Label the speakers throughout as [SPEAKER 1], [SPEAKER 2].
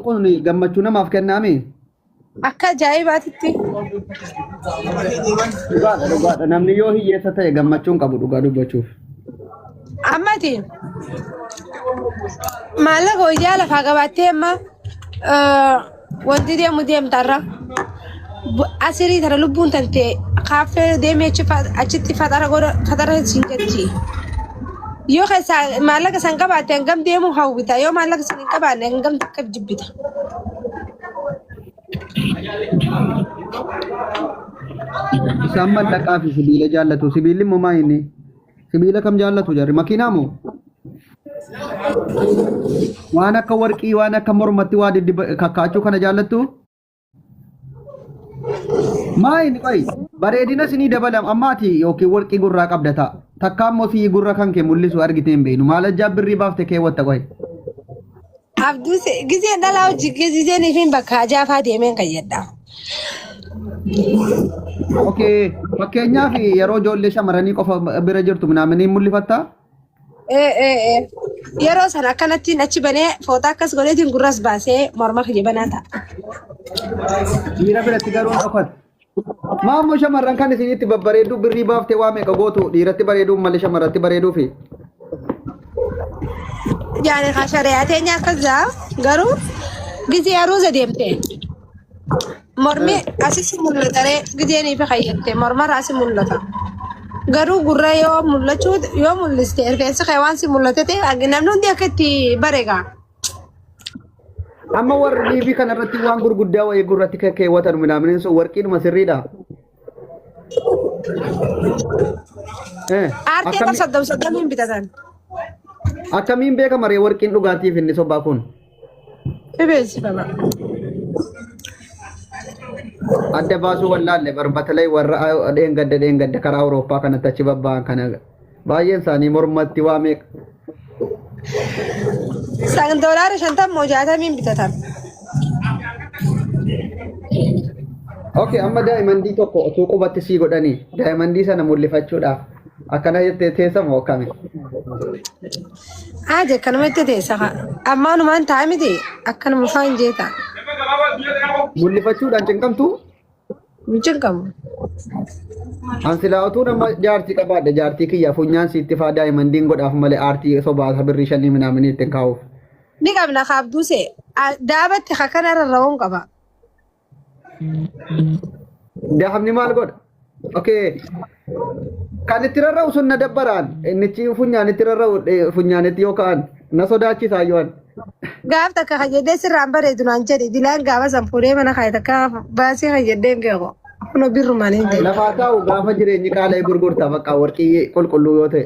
[SPEAKER 1] Gammachuun kun gammachuu namaaf kennaami.
[SPEAKER 2] Akka ajaa'ibaatitti.
[SPEAKER 1] Dhugaadha namni yoo hiyyeessa ta'e gammachuun qabu dhugaa dubbachuuf.
[SPEAKER 2] Ammati maallaqa hojii lafaa qabaattee amma wanti deemtarra asirii tara lubbuun tante kaaffee deemee achitti fatara siin jetti. Yoo keessaa maallaqa san qabaatte hangam deemuu hawwita yoo maallaqa san hin qabaanne hangam takka jibbita.
[SPEAKER 1] Isaan mallaqaa fi sibiila jaallatu. Sibiilli immoo maa inni? Sibiila kam jaallatu jarri? Makiinaa moo? Waan akka warqii waan akka mormatti waa kakkaachuu kana jaallattu? Maa inni qoy bareedina sinii dabalam ammaati yookiin warqii gurraa qabda ta'a. Takka ammoo sii gurra kan kee mul'isu argitee hin beeknu. Maal ajjaa birrii baaftee keewwatta qoy.
[SPEAKER 2] Abduu giseen dhalaa hojii giseen ifin bakka ajaafaa deemeen qayyadha.
[SPEAKER 1] Okay, fakkeenyaaf yeroo ijoollee shamarranii qofa bira jirtu minaamin hin mul'ifattaa?
[SPEAKER 2] Yeroo sana akkanatti achi banee footaa akkas godheetiin gurras baasee morma kijibanaa ta'a.
[SPEAKER 1] Dhiira biratti garuu dhokatu. Maammoo shamarran kan isinitti babbareedu birrii baaftee waa meeqa gootu dhiiratti bareeduuf malee shamarratti bareeduufi.
[SPEAKER 2] Jaani kasharee teenya akkasa garuu gisee aruuza deemte. Mormi asisi mul'atare giseen ifi kayyatte morma raasi mul'ata. Garuu gurra yoo mul'iste rifeensi waan si mul'ate ta'e namni hundi akkatti bareega.
[SPEAKER 1] Amma warri liibii kanarratti waan gurguddaa wayii gurratti keewwatan minaamin sun warqiidhuma sirriidha.
[SPEAKER 2] Aartii soddom bitatan.
[SPEAKER 1] Akkamiin beekama ree warqiin dhugaatiif inni sobaa kun?
[SPEAKER 2] Bebeessifama.
[SPEAKER 1] Adda baasuu wallaalle barbatalay warra dheengadda karaa Awurooppaa kanatti achi babba'an kana baay'een isaanii mormatti waa meeqa?
[SPEAKER 2] $50 moo 60 bitatan.
[SPEAKER 1] Okay, amma daa'imandii tokko osoo qubatti sii godhanii daa'imandii sana mul'ifachuudhaaf akkana jettee teessa moo akkami?
[SPEAKER 2] Aaje kanumatti teessa ammaanumaan ta'a miti akkanuma faan jeeta.
[SPEAKER 1] Mul'ifachuudhaan cinqamtu?
[SPEAKER 2] Cinqamu.
[SPEAKER 1] Ansilaa utuu nama jaartii qabaadhe jaartii kiyya funyaan sitti faa daa'imandiin godhaaf malee aartii sobaa birrii 5 minaaminii ittiin kaa'uuf.
[SPEAKER 2] Ni qabna kaabduuse daabatti akkana rarra'uun qaba.
[SPEAKER 1] Daafni maal godha? Okay. Kan itti rarra'u sun na dabbaraan innichi funyaan itti rarra'u funyaanitti yoo ka'an na sodaachisaa yoon.
[SPEAKER 2] Gaaf takka fayyadee sirraan bareedu naan jedhe dilaan gaafa sanfuudhee mana kaaye takka baasii fayyadee hin geeqo. Kuno birrumaan hin jedhe.
[SPEAKER 1] Lafaa taa'u gaafa jireenyi qaala'ee gurgurtaa bakka warqii qulqulluu yoo ta'e.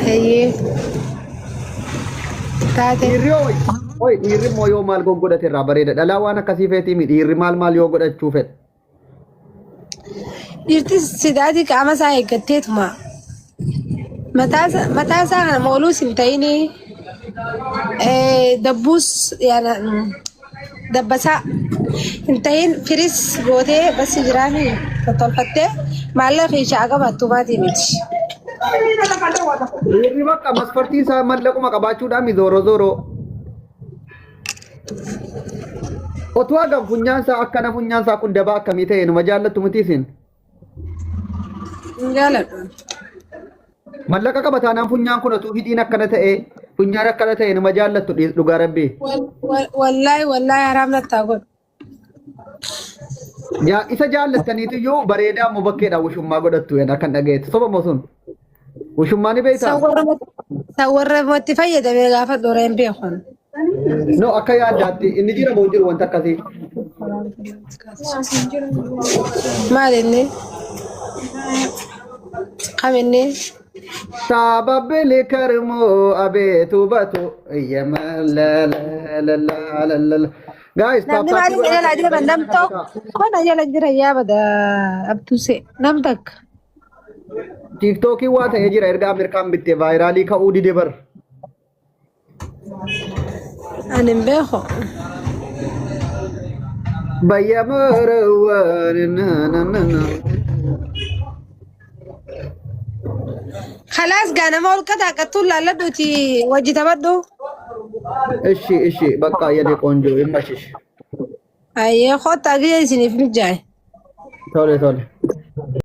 [SPEAKER 2] Heyyee. Taate.
[SPEAKER 1] Dhiirri immoo yoo maal godhate irraa bareeda dhalaa waan akkasii feetii mi dhiirri maal yoo godhachuu fedha.
[SPEAKER 2] Dhiirti sidaatii qaama isaa eeggatteetuma. Mataa isaa kana mooluus hin ta'ini dabbuus dabbasaa hin ta'in firis gootee basi jiraafi tottolfattee maallaqa ishaa qabattu maatii miti.
[SPEAKER 1] Dhiirri bakka masfartiin isaa mallaquma qabaachuudhaan zooroo. Otuu hagam funyaansaa akkana funyaansaa kun dabaa akkamii ta'e numa jaallattu mitiisin?
[SPEAKER 2] Hin jaalladhu.
[SPEAKER 1] Mallaqa qaba taanaan funyaan kun otuu hidhiin akkana ta'e funyaan akkana ta'e numa jaallattu dhugaa rabbii.
[SPEAKER 2] Wallaahi haraam nattaa godhu.
[SPEAKER 1] Isa jaallattaniitu iyyuu bareedaa immoo bakkeedhaan wushummaa godhattu kan dhageettu soba moo sun? Wushummaa ni beektaa?
[SPEAKER 2] Warra itti fayyadamee gaafa dhoreen beekon.
[SPEAKER 1] No, akka yaaddaatti inni jira moo jiru wanta akkasii?
[SPEAKER 2] Maal inni? Kam inni?
[SPEAKER 1] Sababili karmoo abeetu batu yamalalala. Guys,
[SPEAKER 2] namni maaliif jala jira nam tokko kona jala jira yaabada abtuuse nam takka.
[SPEAKER 1] TikTokii waa ta'ee jira erga Ameerikaan bittee vaayiraalii ka'uu dide bar.
[SPEAKER 2] Ani hin beeku.
[SPEAKER 1] Bayya marawaan
[SPEAKER 2] Khalaas ganama ol kataa qattuun laalladhuuti wajji taphadhu.
[SPEAKER 1] እሺ በቃ የኔ ቆንጆ ይመችሽ።
[SPEAKER 2] አየ ሆታ ጊዜ ሲኒፍ ምጃይ
[SPEAKER 1] ቶሎ